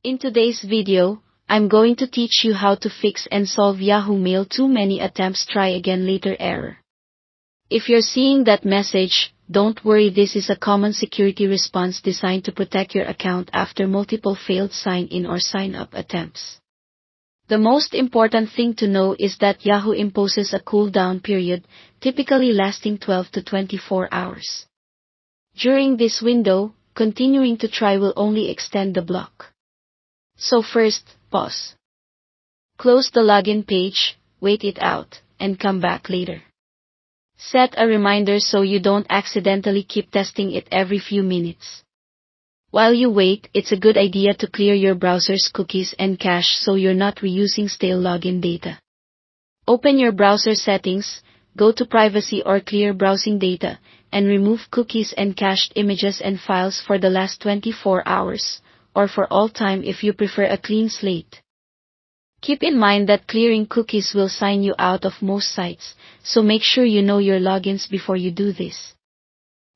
In today's video, I'm going to teach you how to fix and solve Yahoo Mail too many attempts try again later error. If you're seeing that message, don't worry, this is a common security response designed to protect your account after multiple failed sign-in or sign-up attempts. The most important thing to know is that Yahoo imposes a cooldown period, typically lasting 12 to 24 hours. During this window, continuing to try will only extend the block. So first, pause. Close the login page, wait it out, and come back later. Set a reminder so you don't accidentally keep testing it every few minutes. While you wait, it's a good idea to clear your browser's cookies and cache so you're not reusing stale login data. Open your browser settings, go to Privacy or Clear Browsing Data, and remove cookies and cached images and files for the last 24 hours, or for all time if you prefer a clean slate. Keep in mind that clearing cookies will sign you out of most sites, so make sure you know your logins before you do this.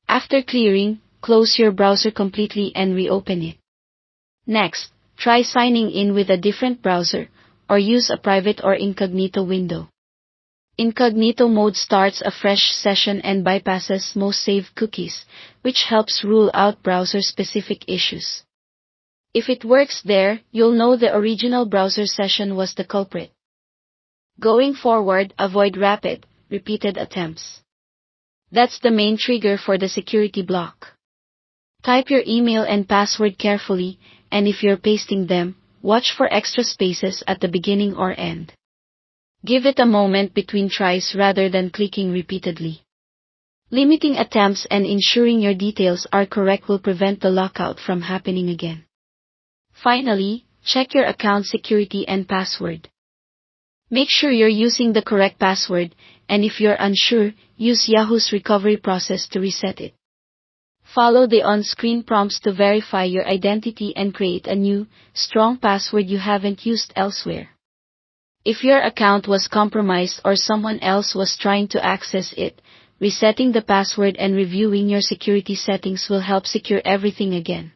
After clearing, close your browser completely and reopen it. Next, try signing in with a different browser, or use a private or incognito window. Incognito mode starts a fresh session and bypasses most saved cookies, which helps rule out browser-specific issues. If it works there, you'll know the original browser session was the culprit. Going forward, avoid repeated attempts. That's the main trigger for the security block. Type your email and password carefully, and if you're pasting them, watch for extra spaces at the beginning or end. Give it a moment between tries rather than clicking repeatedly. Limiting attempts and ensuring your details are correct will prevent the lockout from happening again. Finally, check your account security and password. Make sure you're using the correct password, and if you're unsure, use Yahoo's recovery process to reset it. Follow the on-screen prompts to verify your identity and create a new, strong password you haven't used elsewhere. If your account was compromised or someone else was trying to access it, resetting the password and reviewing your security settings will help secure everything again.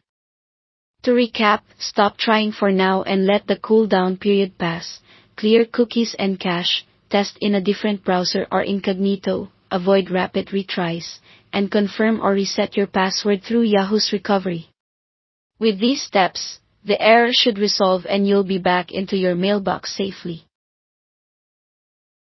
To recap, stop trying for now and let the cooldown period pass, clear cookies and cache, test in a different browser or incognito, avoid rapid retries, and confirm or reset your password through Yahoo's recovery. With these steps, the error should resolve and you'll be back into your mailbox safely.